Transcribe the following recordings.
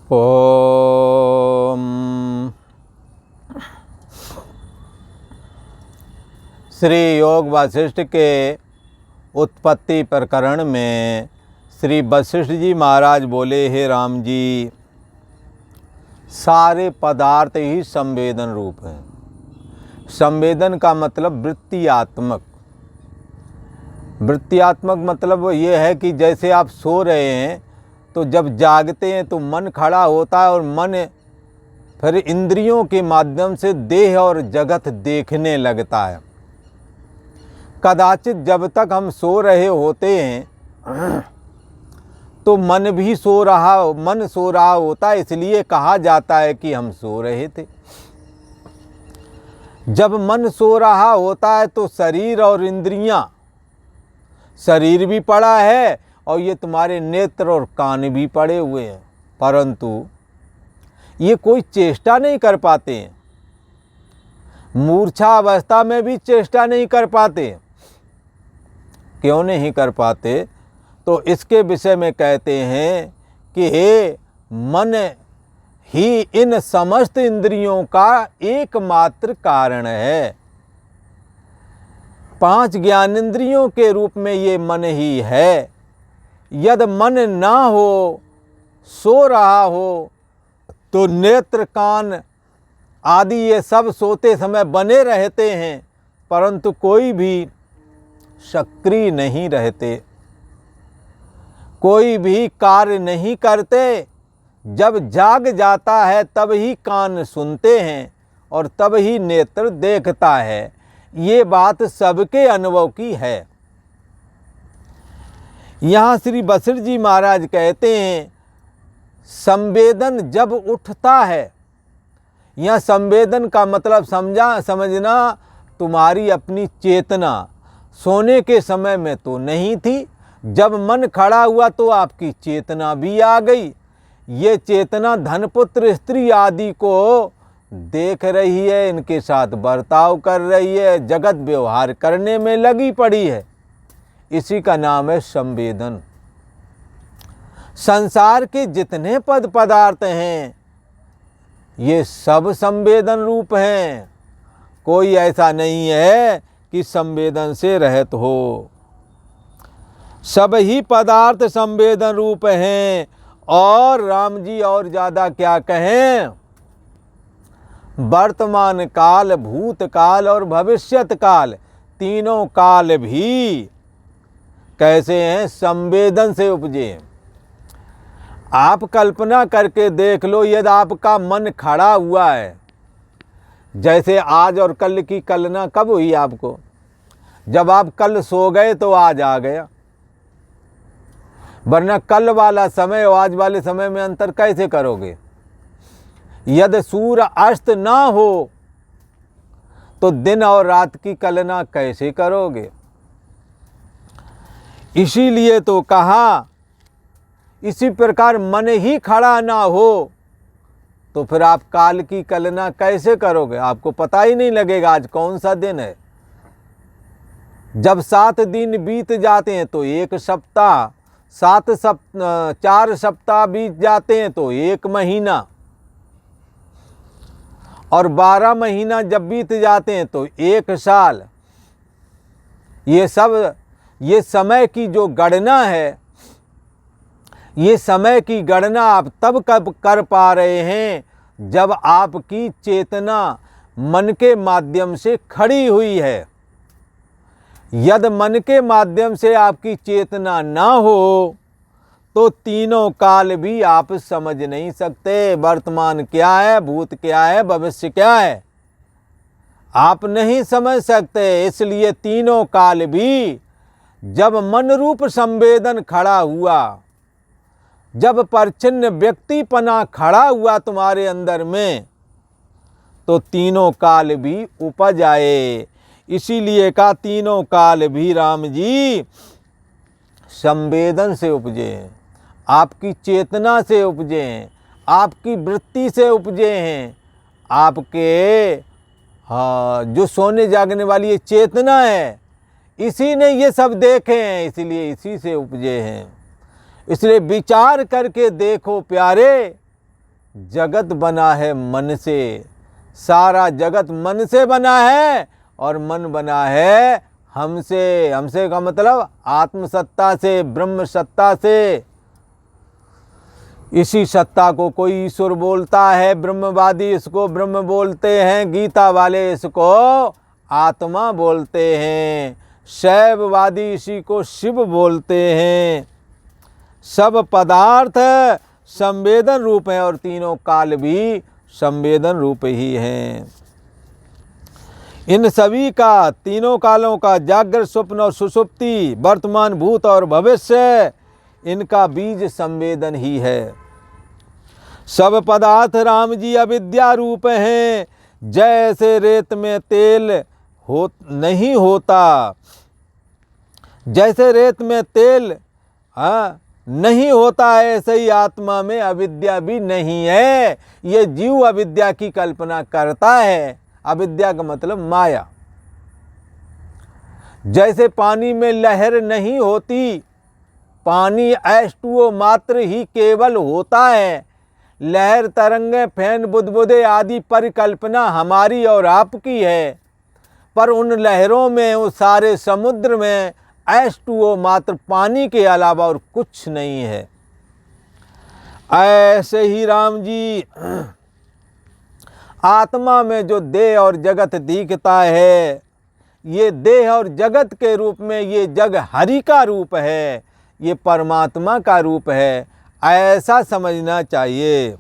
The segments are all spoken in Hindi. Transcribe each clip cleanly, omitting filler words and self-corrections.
ओम श्री योग वासिष्ठ के उत्पत्ति प्रकरण में श्री वशिष्ठ जी महाराज बोले, हे राम जी, सारे पदार्थ ही संवेदन रूप हैं। संवेदन का मतलब वृत्तियात्मक। वृत्तियात्मक मतलब ये है कि जैसे आप सो रहे हैं तो जब जागते हैं तो मन खड़ा होता है और मन फिर इंद्रियों के माध्यम से देह और जगत देखने लगता है। कदाचित जब तक हम सो रहे होते हैं तो मन सो रहा होता है, इसलिए कहा जाता है कि हम सो रहे थे। जब मन सो रहा होता है तो शरीर और इंद्रियां, शरीर भी पड़ा है और ये तुम्हारे नेत्र और कान भी पड़े हुए हैं, परंतु ये कोई चेष्टा नहीं कर पाते हैं। मूर्छा अवस्था में भी चेष्टा नहीं कर पाते। क्यों नहीं कर पाते? तो इसके विषय में कहते हैं कि हे मन ही इन समस्त इंद्रियों का एकमात्र कारण है। 5 ज्ञानेंद्रियों के रूप में ये मन ही है। यद मन ना हो, सो रहा हो, तो नेत्र कान आदि ये सब सोते समय बने रहते हैं, परंतु कोई भी सक्रिय नहीं रहते, कोई भी कार्य नहीं करते। जब जाग जाता है तब ही कान सुनते हैं और तब ही नेत्र देखता है। ये बात सबके अनुभव की है। यहाँ श्री वशिष्ठ जी महाराज कहते हैं, संवेदन जब उठता है, यह संवेदन का मतलब समझना तुम्हारी अपनी चेतना सोने के समय में तो नहीं थी। जब मन खड़ा हुआ तो आपकी चेतना भी आ गई। ये चेतना धनपुत्र स्त्री आदि को देख रही है, इनके साथ बर्ताव कर रही है, जगत व्यवहार करने में लगी पड़ी है। इसी का नाम है संवेदन। संसार के जितने पदार्थ हैं ये सब संवेदन रूप हैं। कोई ऐसा नहीं है कि संवेदन से रहित हो। सब ही पदार्थ संवेदन रूप हैं। और राम जी और ज़्यादा क्या कहें, वर्तमान काल, भूतकाल और भविष्यत काल, तीनों काल भी कैसे हैं? संवेदन से उपजे। आप कल्पना करके देख लो, यदि आपका मन खड़ा हुआ है, जैसे आज और कल की कल्पना कब हुई आपको? जब आप कल सो गए तो आज आ गया, वरना कल वाला समय और आज वाले समय में अंतर कैसे करोगे? यदि सूर्य अस्त ना हो तो दिन और रात की कल्पना कैसे करोगे? इसीलिए तो कहा, इसी प्रकार मन ही खड़ा ना हो तो फिर आप काल की कल्पना कैसे करोगे? आपको पता ही नहीं लगेगा आज कौन सा दिन है। जब 7 दिन बीत जाते हैं तो 1 सप्ताह, 4 सप्ताह बीत जाते हैं तो 1 महीना, और 12 महीना जब बीत जाते हैं तो 1 साल। ये समय की जो गणना है, ये समय की गणना आप तब कब कर पा रहे हैं जब आपकी चेतना मन के माध्यम से खड़ी हुई है। यदि मन के माध्यम से आपकी चेतना ना हो तो तीनों काल भी आप समझ नहीं सकते। वर्तमान क्या है, भूत क्या है, भविष्य क्या है, आप नहीं समझ सकते। इसलिए तीनों काल भी जब मन रूप संवेदन खड़ा हुआ, जब परिच्छिन्न व्यक्तिपना खड़ा हुआ तुम्हारे अंदर में, तो तीनों काल भी उपज आए। इसीलिए का तीनों काल भी राम जी संवेदन से उपजे हैं, आपकी चेतना से उपजे हैं, आपकी वृत्ति से उपजे हैं। आपके जो सोने जागने वाली ये चेतना है, इसी ने ये सब देखे हैं, इसलिए इसी से उपजे हैं। इसलिए विचार करके देखो प्यारे, जगत बना है मन से, सारा जगत मन से बना है और मन बना है हमसे। हमसे का मतलब आत्मसत्ता से, ब्रह्म सत्ता से। इसी सत्ता को कोई ईश्वर बोलता है, ब्रह्मवादी इसको ब्रह्म बोलते हैं, गीता वाले इसको आत्मा बोलते हैं, शैववादी इसी को शिव बोलते हैं। सब पदार्थ संवेदन रूप हैं और तीनों काल भी संवेदन रूप ही हैं। इन सभी का, तीनों कालों का, जागृत, स्वप्न और सुषुप्ति, वर्तमान, भूत और भविष्य, इनका बीज संवेदन ही है। सब पदार्थ राम जी अविद्या रूप हैं। जैसे रेत में तेल नहीं होता, जैसे रेत में तेल नहीं होता है, ऐसे ही आत्मा में अविद्या भी नहीं है। ये जीव अविद्या की कल्पना करता है। अविद्या का मतलब माया। जैसे पानी में लहर नहीं होती, पानी H2O मात्र ही केवल होता है। लहर, तरंगे, फैन, बुदबुदे आदि परिकल्पना हमारी और आपकी है, पर उन लहरों में, उस सारे समुद्र में H2O मात्र पानी के अलावा और कुछ नहीं है। ऐसे ही राम जी आत्मा में जो देह और जगत दिखता है, ये देह और जगत के रूप में ये जग हरि का रूप है, ये परमात्मा का रूप है, ऐसा समझना चाहिए।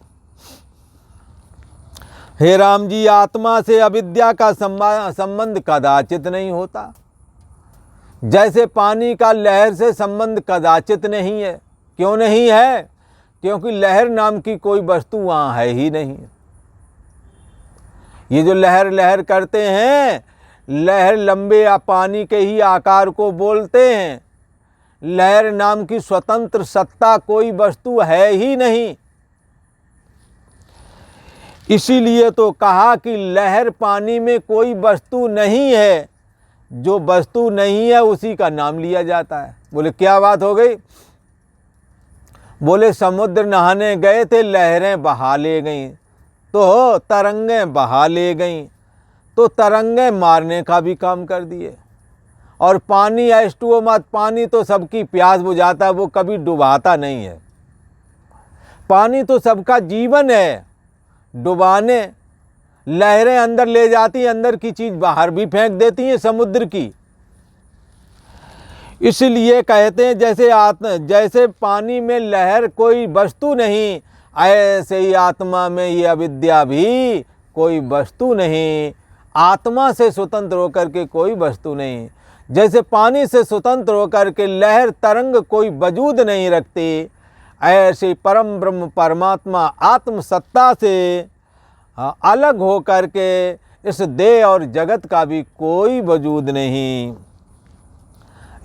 हे राम जी, आत्मा से अविद्या का संबंध कदाचित नहीं होता। जैसे पानी का लहर से संबंध कदाचित नहीं है। क्यों नहीं है? क्योंकि लहर नाम की कोई वस्तु वहाँ है ही नहीं। ये जो लहर लहर करते हैं, लहर लंबे या पानी के ही आकार को बोलते हैं। लहर नाम की स्वतंत्र सत्ता कोई वस्तु है ही नहीं। इसीलिए तो कहा कि लहर पानी में कोई वस्तु नहीं है। जो वस्तु नहीं है उसी का नाम लिया जाता है। बोले क्या बात हो गई? बोले समुद्र नहाने गए थे, लहरें बहा ले गईं, तो तरंगें बहा ले गईं, तो तरंगें मारने का भी काम कर दिए। और पानी H2O मत, पानी तो सबकी प्यास बुझाता है, वो कभी डुबाता नहीं है। पानी तो सबका जीवन है। डुबाने, लहरें अंदर ले जाती हैं, अंदर की चीज बाहर भी फेंक देती हैं समुद्र की। इसलिए कहते हैं जैसे पानी में लहर कोई वस्तु नहीं, ऐसे ही आत्मा में ये अविद्या भी कोई वस्तु नहीं। आत्मा से स्वतंत्र होकर के कोई वस्तु नहीं। जैसे पानी से स्वतंत्र होकर के लहर तरंग कोई वजूद नहीं रखती, ऐसे परम ब्रह्म परमात्मा आत्म सत्ता से अलग होकर के इस देह और जगत का भी कोई वजूद नहीं।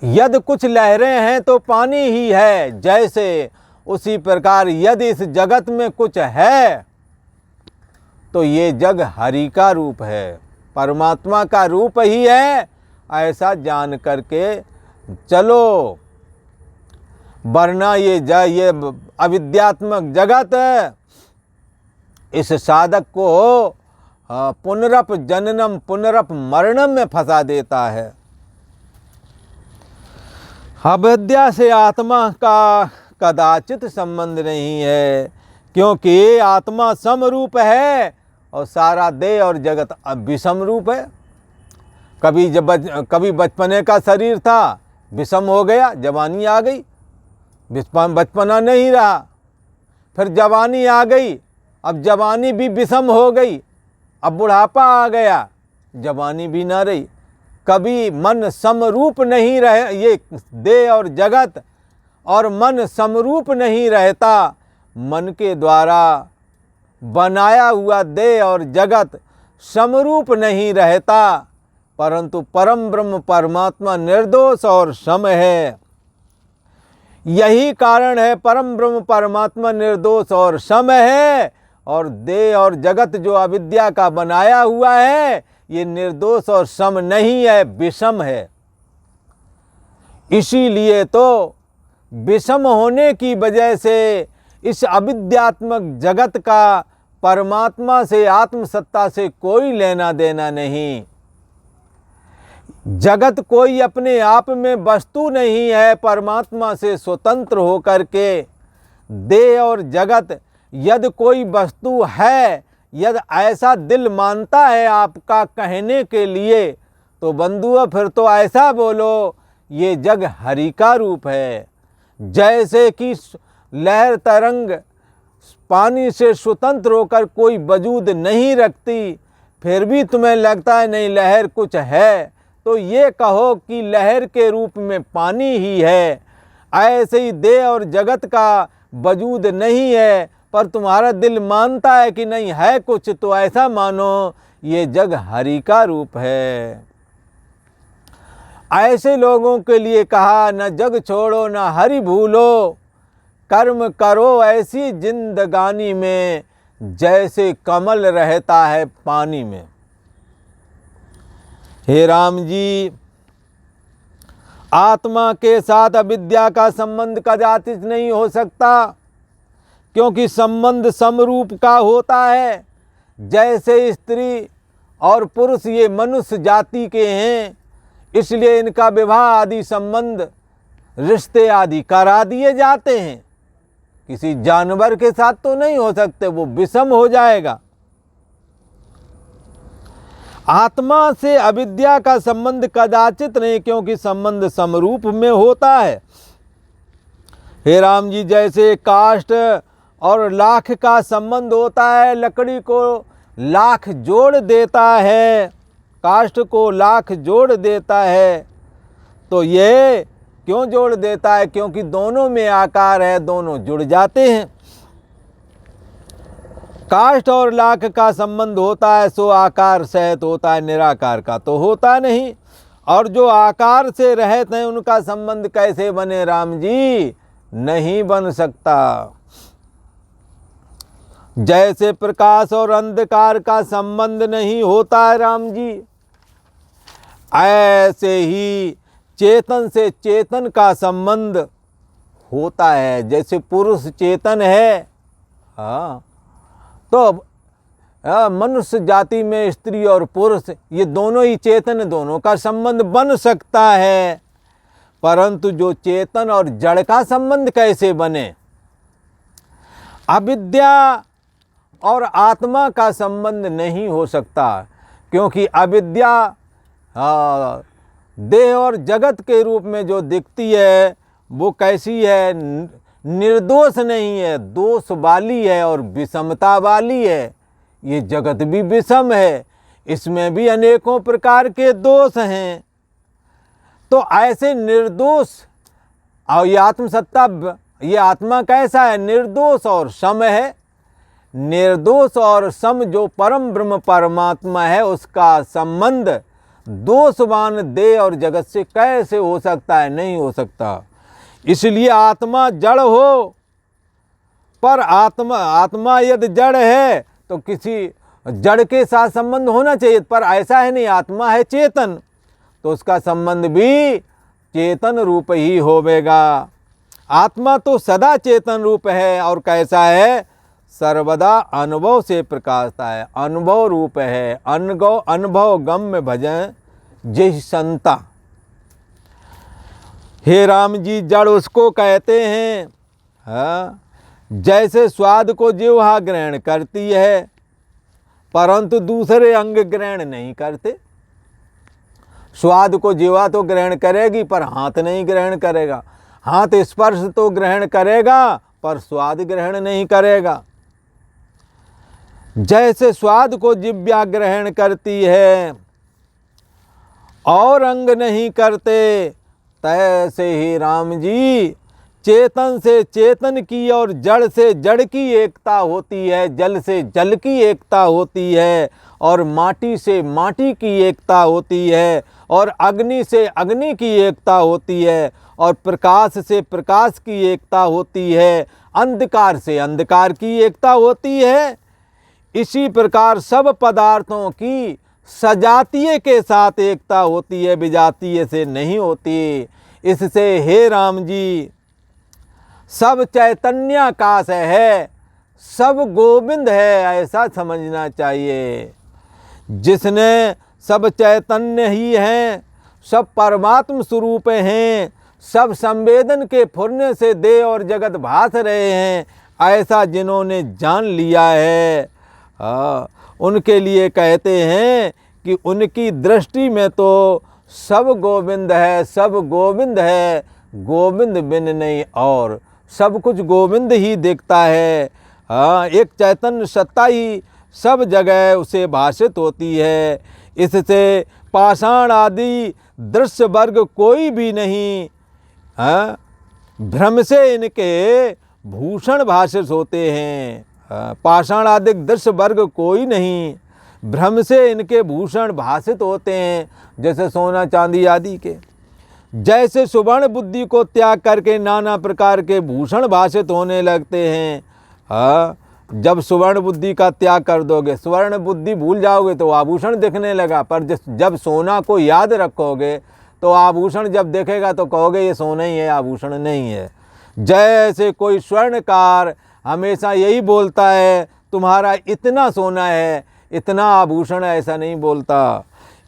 यदि कुछ लहरें हैं तो पानी ही है, जैसे उसी प्रकार यदि इस जगत में कुछ है तो ये जग हरि का रूप है, परमात्मा का रूप ही है। ऐसा जान करके चलो, वरना ये अविद्यात्मक जगत इस साधक को पुनरप जननम पुनरप मरणम में फंसा देता है। अविद्या से आत्मा का कदाचित संबंध नहीं है, क्योंकि आत्मा समरूप है और सारा देह और जगत विषम रूप है। कभी बचपने का शरीर था, विषम हो गया, जवानी आ गई, बचपना नहीं रहा। फिर जवानी आ गई, अब जवानी भी विषम हो गई। अब बुढ़ापा आ गया, जवानी भी ना रही। कभी मन समरूप नहीं रहे, ये देह और जगत और मन समरूप नहीं रहता। मन के द्वारा बनाया हुआ देह और जगत समरूप नहीं रहता, परंतु परम ब्रह्म परमात्मा निर्दोष और सम है। यही कारण है परम ब्रह्म परमात्मा निर्दोष और सम है, और देह और जगत जो अविद्या का बनाया हुआ है ये निर्दोष और सम नहीं है, विषम है। इसीलिए तो विषम होने की वजह से इस अविद्यात्मक जगत का परमात्मा से, आत्मसत्ता से कोई लेना देना नहीं। जगत कोई अपने आप में वस्तु नहीं है, परमात्मा से स्वतंत्र होकर के देह और जगत यदि कोई वस्तु है, यदि ऐसा दिल मानता है आपका कहने के लिए, तो बंधुओं फिर तो ऐसा बोलो ये जग हरि का रूप है। जैसे कि लहर तरंग पानी से स्वतंत्र होकर कोई वजूद नहीं रखती, फिर भी तुम्हें लगता है नहीं लहर कुछ है, तो ये कहो कि लहर के रूप में पानी ही है। ऐसे ही देह और जगत का वजूद नहीं है, पर तुम्हारा दिल मानता है कि नहीं है कुछ, तो ऐसा मानो ये जग हरि का रूप है। ऐसे लोगों के लिए कहा न जग छोड़ो न हरि भूलो, कर्म करो ऐसी जिंदगानी में जैसे कमल रहता है पानी में। हे राम जी, आत्मा के साथ अविद्या का संबंध कदाचित नहीं हो सकता, क्योंकि संबंध समरूप का होता है। जैसे स्त्री और पुरुष ये मनुष्य जाति के हैं, इसलिए इनका विवाह आदि संबंध, रिश्ते आदि करा दिए जाते हैं। किसी जानवर के साथ तो नहीं हो सकते, वो विषम हो जाएगा। आत्मा से अविद्या का संबंध कदाचित नहीं, क्योंकि संबंध समरूप में होता है। हे राम जी, जैसे काष्ठ और लाख का संबंध होता है, लकड़ी को लाख जोड़ देता है, काष्ठ को लाख जोड़ देता है, तो ये क्यों जोड़ देता है? क्योंकि दोनों में आकार है, दोनों जुड़ जाते हैं। काष्ठ और लाख का संबंध होता है सो आकार सहित होता है, निराकार का तो होता नहीं। और जो आकार से रहते हैं उनका संबंध कैसे बने राम जी? नहीं बन सकता। जैसे प्रकाश और अंधकार का संबंध नहीं होता है राम जी, ऐसे ही चेतन से चेतन का संबंध होता है। जैसे पुरुष चेतन है, हाँ, तो मनुष्य जाति में स्त्री और पुरुष ये दोनों ही चेतन, दोनों का संबंध बन सकता है, परंतु जो चेतन और जड़ का संबंध कैसे बने? अविद्या और आत्मा का संबंध नहीं हो सकता, क्योंकि अविद्या देह और जगत के रूप में जो दिखती है वो कैसी है? निर्दोष नहीं है, दोष वाली है और विषमता वाली है। ये जगत भी विषम है, इसमें भी अनेकों प्रकार के दोष हैं। तो ऐसे निर्दोष और ये आत्मसत्ता, ये आत्मा कैसा है? निर्दोष और सम है। निर्दोष और सम जो परम ब्रह्म परमात्मा है, उसका संबंध दोषवान देह और जगत से कैसे हो सकता है? नहीं हो सकता। इसलिए आत्मा जड़ हो, पर आत्मा यदि जड़ है तो किसी जड़ के साथ संबंध होना चाहिए, पर ऐसा है नहीं। आत्मा है चेतन, तो उसका संबंध भी चेतन रूप ही होवेगा। आत्मा तो सदा चेतन रूप है, और कैसा है? सर्वदा अनुभव से प्रकाशता है, अनुभव रूप है। अनुभव गम में भजन जय संता। हे राम जी, जड़ उसको कहते हैं, हाँ, जैसे स्वाद को जिह्वा ग्रहण करती है, परंतु दूसरे अंग ग्रहण नहीं करते। स्वाद को जिह्वा तो ग्रहण करेगी, पर हाथ नहीं ग्रहण करेगा। हाथ स्पर्श तो ग्रहण करेगा, पर स्वाद ग्रहण नहीं करेगा। जैसे स्वाद को जिह्वा ग्रहण करती है और अंग नहीं करते, तैसे ही राम जी चेतन से चेतन की और जड़ से जड़ की एकता होती है, जल से जल की एकता होती है, और माटी से माटी की एकता होती है, और अग्नि से अग्नि की एकता होती है, और प्रकाश से प्रकाश की एकता होती है, अंधकार से अंधकार की एकता होती है। इसी प्रकार सब पदार्थों की सजातीय के साथ एकता होती है, विजातीय से नहीं होती। इससे हे राम जी, सब चैतन्याकाश है, सब गोविंद है, ऐसा समझना चाहिए। जिसने सब चैतन्य ही हैं, सब परमात्म स्वरूप हैं, सब संवेदन के फुरने से देह और जगत भास रहे हैं, ऐसा जिन्होंने जान लिया है, उनके लिए कहते हैं कि उनकी दृष्टि में तो सब गोविंद है, सब गोविंद है, गोविंद बिन नहीं और, सब कुछ गोविंद ही दिखता है। एक चैतन्य सत्ता ही सब जगह उसे भाषित होती है। इससे पाषाण आदि दृश्य वर्ग कोई भी नहीं, भ्रम से इनके भूषण भाषित होते हैं। पाषाण आदि दृश्य वर्ग कोई नहीं, भ्रम से इनके भूषण भाषित होते हैं, जैसे सोना चांदी आदि के। जैसे सुवर्ण बुद्धि को त्याग करके नाना प्रकार के भूषण भाषित होने लगते हैं। जब सुवर्ण बुद्धि का त्याग कर दोगे, स्वर्ण बुद्धि भूल जाओगे तो आभूषण दिखने लगा, पर जब सोना को याद रखोगे तो आभूषण जब देखेगा तो कहोगे ये सोना ही है, आभूषण नहीं है। जैसे कोई स्वर्णकार हमेशा यही बोलता है तुम्हारा इतना सोना है, इतना आभूषण, ऐसा नहीं बोलता।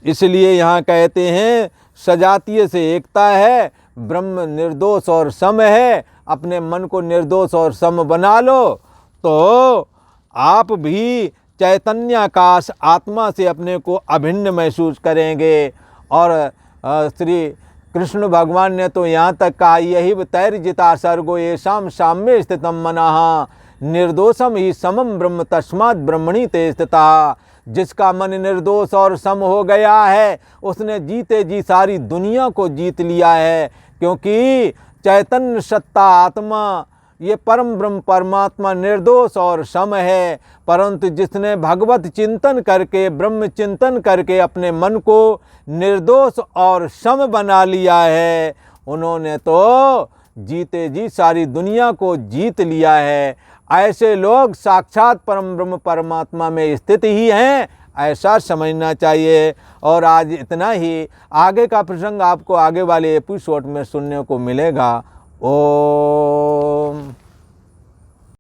इसलिए यहाँ कहते हैं सजातीय से एकता है, ब्रह्म निर्दोष और सम है। अपने मन को निर्दोष और सम बना लो तो आप भी चैतन्याकाश आत्मा से अपने को अभिन्न महसूस करेंगे। और श्री कृष्ण भगवान ने तो यहाँ तक कहा, यही तैर्जिता सर्गो येषां साम्ये स्थितम मनः निर्दोषम ही समम ब्रह्म तस्मात् ब्रह्मणि ते स्थितः। जिसका मन निर्दोष और सम हो गया है उसने जीते जी सारी दुनिया को जीत लिया है, क्योंकि चैतन्य सत्ता आत्मा ये परम ब्रह्म परमात्मा निर्दोष और सम है। परंतु जिसने भगवत चिंतन करके, ब्रह्म चिंतन करके अपने मन को निर्दोष और सम बना लिया है, उन्होंने तो जीते जी सारी दुनिया को जीत लिया है। ऐसे लोग साक्षात परम ब्रह्म परमात्मा में स्थित ही हैं, ऐसा समझना चाहिए। और आज इतना ही, आगे का प्रसंग आपको आगे वाले एपिसोड में सुनने को मिलेगा। ओम।